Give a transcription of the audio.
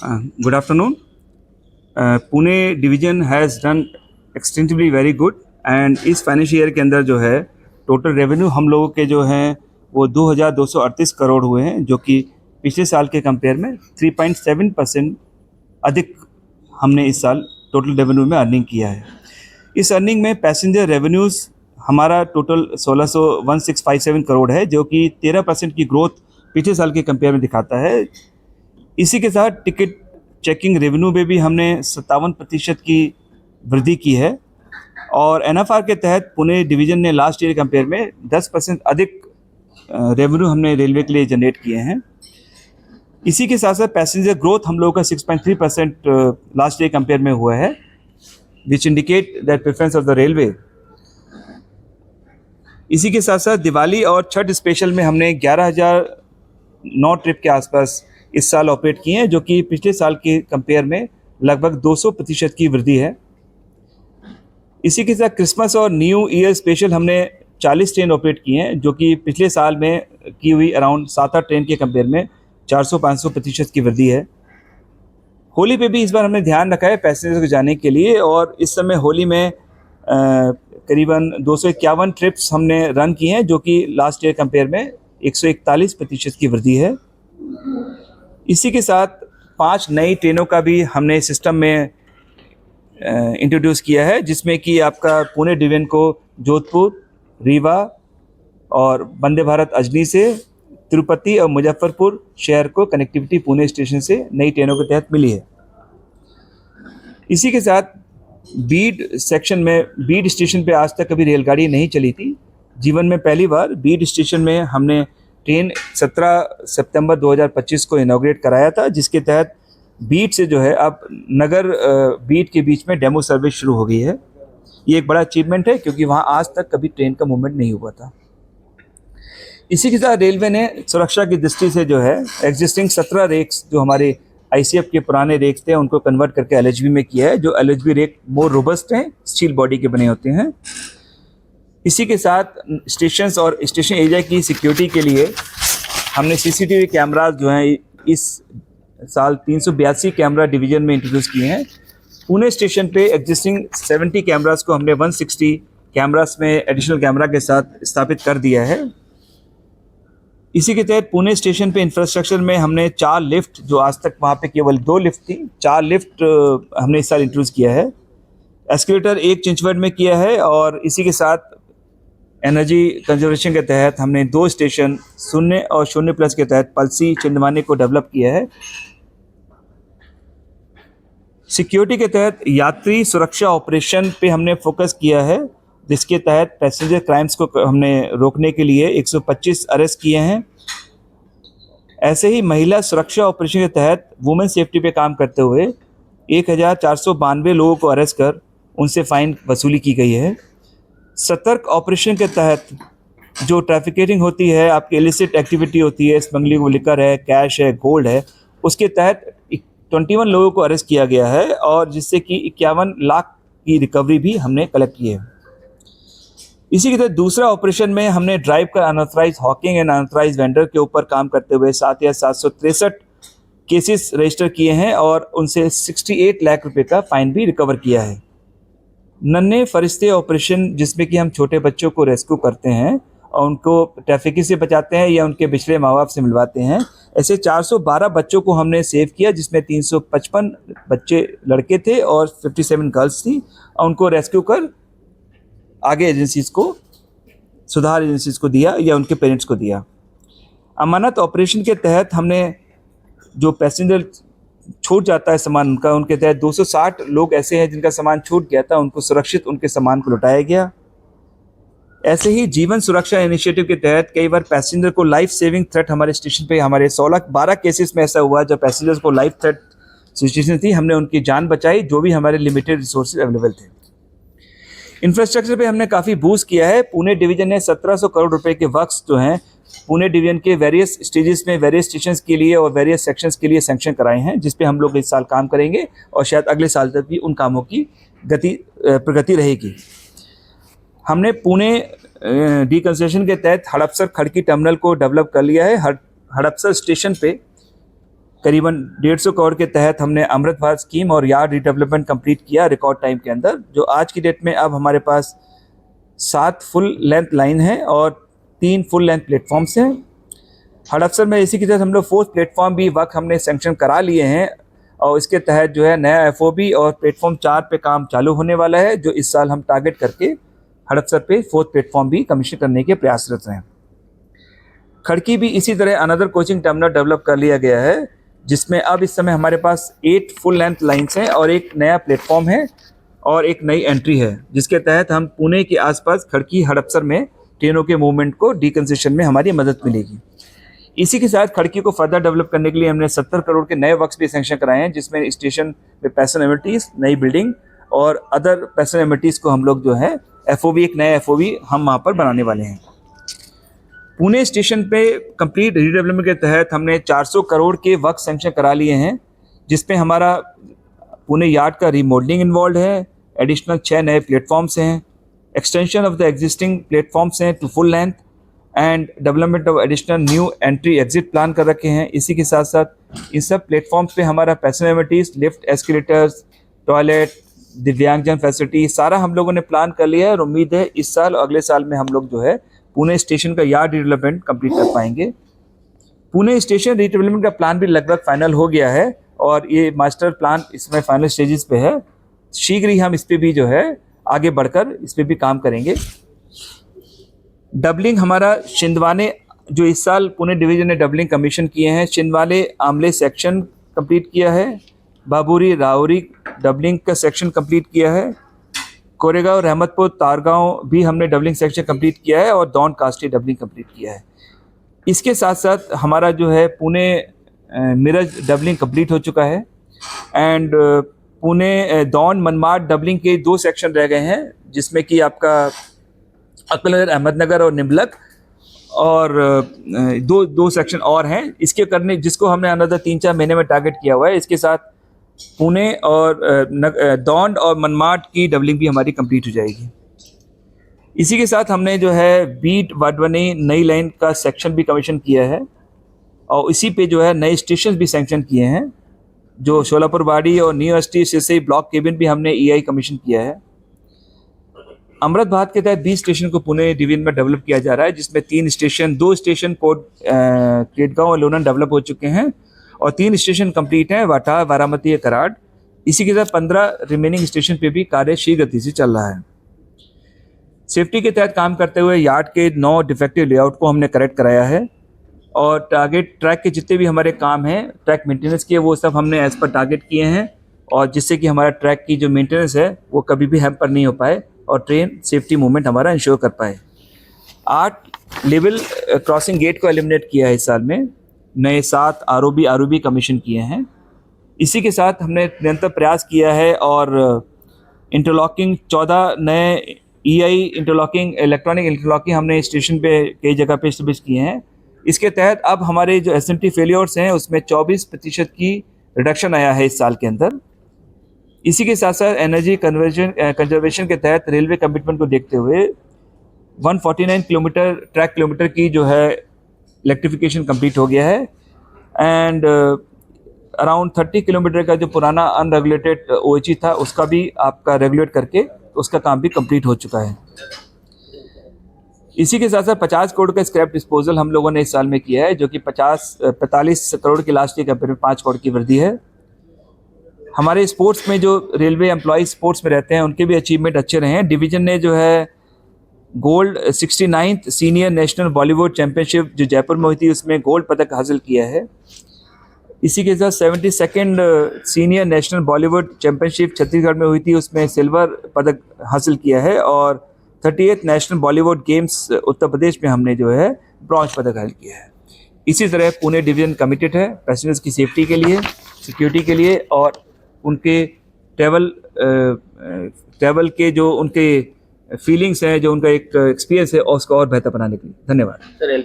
Good afternoon. Pune division has done extremely very good and इस financial year के अंदर जो है टोटल रेवेन्यू हम लोगों के जो हैं वो 2238 करोड़ हुए हैं, जो कि पिछले साल के कंपेयर में 3.7% अधिक हमने इस साल टोटल रेवेन्यू में अर्निंग किया है। इस अर्निंग में पैसेंजर रेवेन्यूज़ हमारा टोटल 1657 करोड़ है, जो कि 13% की ग्रोथ पिछले साल के कंपेयर में दिखाता है। इसी के साथ टिकट चेकिंग रेवेन्यू में भी हमने 57% की वृद्धि की है और एनएफआर के तहत पुणे डिवीज़न ने लास्ट ईयर कंपेयर में 10% अधिक रेवेन्यू हमने रेलवे के लिए जनरेट किए हैं। इसी के साथ साथ पैसेंजर ग्रोथ हम लोगों का 6.3% लास्ट ईयर कंपेयर में हुआ है, which indicate that preference of the railway. इसी के साथ साथ दिवाली और छठ स्पेशल में हमने 11,009 ट्रिप के आसपास इस साल ऑपरेट किए हैं, जो कि पिछले साल के कंपेयर में लगभग 200% की वृद्धि है। इसी के साथ क्रिसमस और न्यू ईयर स्पेशल हमने 40 ट्रेन ऑपरेट किए हैं, जो कि पिछले साल में की हुई अराउंड 7-8 ट्रेन के कंपेयर में 400-500% की वृद्धि है। होली पे भी इस बार हमने ध्यान रखा है पैसेंजर्स को जाने के लिए, और इस समय होली में करीबन 251 ट्रिप्स हमने रन किए हैं, जो कि लास्ट ईयर कंपेयर में 141% की वृद्धि है। इसी के साथ 5 नई ट्रेनों का भी हमने सिस्टम में इंट्रोड्यूस किया है, जिसमें कि आपका पुणे डिवीजन को जोधपुर, रीवा और वंदे भारत अजनी से तिरुपति और मुजफ्फरपुर शहर को कनेक्टिविटी पुणे स्टेशन से नई ट्रेनों के तहत मिली है। इसी के साथ बीड सेक्शन में बीड स्टेशन पे आज तक कभी रेलगाड़ी नहीं चली थी। जीवन में पहली बार बीड स्टेशन में हमने ट्रेन 17 सितंबर 2025 को इनॉग्रेट कराया था, जिसके तहत बीड से जो है अब नगर बीड के बीच में डेमो सर्विस शुरू हो गई है। ये एक बड़ा अचीवमेंट है, क्योंकि वहाँ आज तक कभी ट्रेन का मूवमेंट नहीं हुआ था। इसी के साथ रेलवे ने सुरक्षा की दृष्टि से जो है एग्जिस्टिंग 17 रेक्स जो हमारे आईसीएफ के पुराने रेक्स थे उनको कन्वर्ट करके एलएचबी में किया है, जो एलएचबी रेक मोर रोबस्ट हैं, स्टील बॉडी के बने होते हैं। इसी के साथ स्टेशंस और स्टेशन एरिया की सिक्योरिटी के लिए हमने सीसीटीवी कैमराज जो हैं इस साल 382 कैमरा डिवीजन में इंट्रोड्यूस किए हैं। पुणे स्टेशन पे एग्जिस्टिंग 70 कैमराज को हमने 160 कैमरास में एडिशनल कैमरा के साथ स्थापित कर दिया है। इसी के तहत पुणे स्टेशन पे इंफ्रास्ट्रक्चर में हमने 4 लिफ्ट, जो आज तक वहाँ पे केवल 2 लिफ्ट थी, 4 लिफ्ट हमने इस साल इंट्रोड्यूस किया है। एस्केलेटर 1 चिंचवड में किया है, और इसी के साथ एनर्जी कंजर्वेशन के तहत हमने 2 स्टेशन 0 और 0+ के तहत पलसी चिंदवानी को डेवलप किया है। सिक्योरिटी के तहत यात्री सुरक्षा ऑपरेशन पे हमने फोकस किया है, जिसके तहत पैसेंजर क्राइम्स को हमने रोकने के लिए 125 अरेस्ट किए हैं। ऐसे ही महिला सुरक्षा ऑपरेशन के तहत वुमेन सेफ्टी पे काम करते हुए 1492 लोगों को अरेस्ट कर उनसे फाइन वसूली की गई है। सतर्क ऑपरेशन के तहत जो ट्रैफिकिंग होती है, आपकी इलिसिट एक्टिविटी होती है, स्मगलिंग वो लिकर है, कैश है, गोल्ड है, उसके तहत 21 लोगों को अरेस्ट किया गया है, और जिससे कि 51 लाख की रिकवरी भी हमने कलेक्ट की है। इसी के तहत दूसरा ऑपरेशन में हमने ड्राइव का unauthorise hawking and unauthorise vendor के ऊपर काम करते हुए 763 केसेस रजिस्टर किए हैं, और उनसे 68 लाख रुपए का फाइन भी रिकवर किया है। नन्हे फरिश्ते ऑपरेशन, जिसमें कि हम छोटे बच्चों को रेस्क्यू करते हैं और उनको ट्रैफिकिंग से बचाते हैं या उनके बिछड़े माँ बाप से मिलवाते हैं, ऐसे 412 बच्चों को हमने सेव किया, जिसमें 355 बच्चे लड़के थे और 57 गर्ल्स थी, और उनको रेस्क्यू कर आगे एजेंसीज को, सुधार एजेंसीज को दिया या उनके पेरेंट्स को दिया। अमानत ऑपरेशन के तहत हमने जो पैसेंजर छूट जाता है सामान उनका, उनके तहत 260 लोग ऐसे हैं जिनका सामान छूट गया था, उनको सुरक्षित उनके सामान को लौटाया गया। ऐसे ही जीवन सुरक्षा इनिशिएटिव के तहत कई बार पैसेंजर को लाइफ सेविंग थ्रेट हमारे स्टेशन पे हमारे 12 केसेस में ऐसा हुआ जब पैसेंजर्स को लाइफ थ्रेट सिचुएशन थी, हमने उनकी जान बचाई, जो भी हमारे लिमिटेड रिसोर्सेज अवेलेबल थे। इंफ्रास्ट्रक्चर पे हमने काफ़ी बूस्ट किया है। पुणे डिवीजन ने 1700 करोड़ रुपए के वर्क्स जो हैं पुणे डिवीजन के वेरियस स्टेजेस में वेरियस स्टेशंस के लिए और वेरियस सेक्शंस के लिए सैंक्शन कराए हैं, जिस पे हम लोग इस साल काम करेंगे और शायद अगले साल तक भी उन कामों की प्रगति रहेगी। हमने पुणे डीकंस्ट्रक्शन के तहत हड़पसर खड़की टर्मिनल को डेवलप कर लिया है। हड़पसर स्टेशन पे करीबन 150 करोड़ के तहत हमने अमृत भारत स्कीम और यार्ड रिडेवलपमेंट कंप्लीट किया रिकॉर्ड टाइम के अंदर, जो आज की डेट में अब हमारे पास 7 फुल लेंथ लाइन है और 3 फुल लेंथ प्लेटफॉर्म्स हैं। हड़पसर में इसी के तहत हम लोग 4th प्लेटफॉर्म भी वक्त हमने सेंक्शन करा लिए हैं और इसके तहत जो है नया FOB और प्लेटफॉर्म 4 पे काम चालू होने वाला है, जो इस साल हम टारगेट करके हड़पसर पे 4th प्लेटफॉर्म भी कमीशन करने के प्रयासरत हैं। खड़की भी इसी तरह अनदर कोचिंग टर्मिनल डेवलप कर लिया गया है, जिसमें अब इस समय हमारे पास 8 फुल लेंथ लाइन्स हैं और एक नया प्लेटफॉर्म है और एक नई एंट्री है, जिसके तहत हम पुणे के आसपास खड़की हड़पसर में ट्रेनों के मूवमेंट को डीकंजेशन में हमारी मदद मिलेगी। इसी के साथ खड़की को फर्दर डेवलप करने के लिए हमने 70 करोड़ के नए वर्क्स भी सैंक्शन कराए हैं, जिसमें स्टेशन में पैसेंजर एमिनिटीज़, नई बिल्डिंग और अदर पैसेंजर एमिनिटीज़ को हम लोग जो है FOB, एक नया FOB हम वहाँ पर बनाने वाले हैं। पुणे स्टेशन पे कंप्लीट रीडेवलपमेंट के तहत हमने 400 करोड़ के वर्क सैंक्शन करा लिए हैं, जिसमें हमारा पुणे यार्ड का रीमॉडलिंग इन्वॉल्व है, एडिशनल 6 नए प्लेटफॉर्म्स हैं, extension of the existing platforms हैं to full length and development of additional new entry exit plan कर रखे हैं। इसी के साथ साथ इन सब प्लेटफॉर्म्स पे हमारा passenger amenities, lift, escalators, toilet, दिव्यांगजन फैसिलिटी सारा हम लोगों ने प्लान कर लिया है और उम्मीद है इस साल और अगले साल में हम लोग जो है पुणे स्टेशन का यार्ड रिडेवलपमेंट कंप्लीट कर पाएंगे। पुणे स्टेशन रिडेवलपमेंट का प्लान भी लगभग फाइनल हो गया है और ये मास्टर प्लान इसमें फाइनल स्टेजेस पे है। शीघ्र ही हम इस पर भी जो है आगे बढ़कर इस पर भी काम करेंगे। डबलिंग हमारा छिंदवाड़े, जो इस साल पुणे डिवीजन ने डबलिंग कमीशन किए हैं, छिंदवाड़े आमले सेक्शन कंप्लीट किया है, बाबूरी रावरी डबलिंग का सेक्शन कंप्लीट किया है, कोरेगांव रहमतपुर तारगांव भी हमने डबलिंग सेक्शन कंप्लीट किया है और दौंड कास्टी डबलिंग कंप्लीट किया है। इसके साथ साथ हमारा जो है पुणे मिरज डबलिंग कंप्लीट हो चुका है एंड पुणे दौंड मनमाड डबलिंग के 2 सेक्शन रह गए हैं, जिसमें कि आपका अकलनगर, अहमदनगर और निम्बलक और दो सेक्शन और हैं इसके करने, जिसको हमने अनदर 3-4 महीने में टारगेट किया हुआ है। इसके साथ पुणे और दौंड और मनमाड की डबलिंग भी हमारी कंप्लीट हो जाएगी। इसी के साथ हमने जो है बीट वाडवनी नई लाइन का सेक्शन भी कमीशन किया है और इसी पे जो है नए स्टेशन भी सैंक्शन किए हैं, जो शोलापुर वाड़ी और न्यू एसटी सिरसई ब्लॉक केबिन भी हमने EI कमीशन किया है। अमृत भारत के तहत 20 स्टेशन को पुणे डिवीजन में डेवलप किया जा रहा है, जिसमें 2 स्टेशन पोर्ट केटगांव और लोनन डेवलप हो चुके हैं और 3 स्टेशन कंप्लीट हैं, वाटा, बारामती, कराड़। इसी के साथ 15 रिमेनिंग स्टेशन पे भी कार्य शीघ्र गति से चल रहा है। सेफ्टी के तहत काम करते हुए यार्ड के 9 डिफेक्टिव लेआउट को हमने करेक्ट कराया है और टारगेट ट्रैक के जितने भी हमारे काम हैं, ट्रैक मेंटेनेंस के, वो सब हमने एज पर टारगेट किए हैं और जिससे कि हमारा ट्रैक की जो मेंटेनेंस है वो कभी भी हैम्पर नहीं हो पाए और ट्रेन सेफ्टी मूवमेंट हमारा इंश्योर कर पाए। 8 लेवल क्रॉसिंग गेट को एलिमिनेट किया है इस साल में, नए 7 ROB कमीशन किए हैं। इसी के साथ हमने निरंतर प्रयास किया है और इंटरलॉकिंग 14 नए EI इंटरलॉकिंग, इलेक्ट्रॉनिक इंटरलॉकिंग हमने स्टेशन पे कई जगह पे एस्टेब्लिश किए हैं। इसके तहत अब हमारे जो SMT फेलियर्स हैं उसमें 24% की रिडक्शन आया है इस साल के अंदर। इसी के साथ साथ एनर्जी कंजर्वेशन के तहत रेलवे कमिटमेंट को देखते हुए 149 किलोमीटर ट्रैक किलोमीटर की जो है इलेक्ट्रिफिकेशन कंप्लीट हो गया है एंड अराउंड 30 किलोमीटर का जो पुराना अनरेगुलेटेड OHE था उसका भी आपका रेगुलेट करके उसका काम भी कंप्लीट हो चुका है। इसी के साथ साथ 50 करोड़ का स्क्रैप डिस्पोजल हम लोगों ने इस साल में किया है, जो कि 45 करोड़ की लास्ट ईयर कंपेयर में 5 करोड़ की वृद्धि है। हमारे स्पोर्ट्स में जो रेलवे एम्प्लॉय स्पोर्ट्स में रहते हैं उनके भी अचीवमेंट अच्छे रहे हैं। डिवीजन ने जो है gold 69th senior national Bollywood championship जो जयपुर में हुई थी उसमें गोल्ड पदक हासिल किया है। इसी के साथ 72nd senior national Bollywood championship Chhattisgarh में हुई थी, उसमें सिल्वर पदक हासिल किया है और 38th national Bollywood games Uttar Pradesh में हमने जो है ब्रॉन्ज पदक हासिल किया है। इसी तरह पुणे डिवीजन कमिटेड है पैसेंजर्स की सेफ्टी के लिए, सिक्योरिटी के लिए और उनके ट्रैवल के जो उनके फीलिंग्स हैं, जो उनका एक एक्सपीरियंस है उसको और बेहतर बनाने के लिए। धन्यवाद।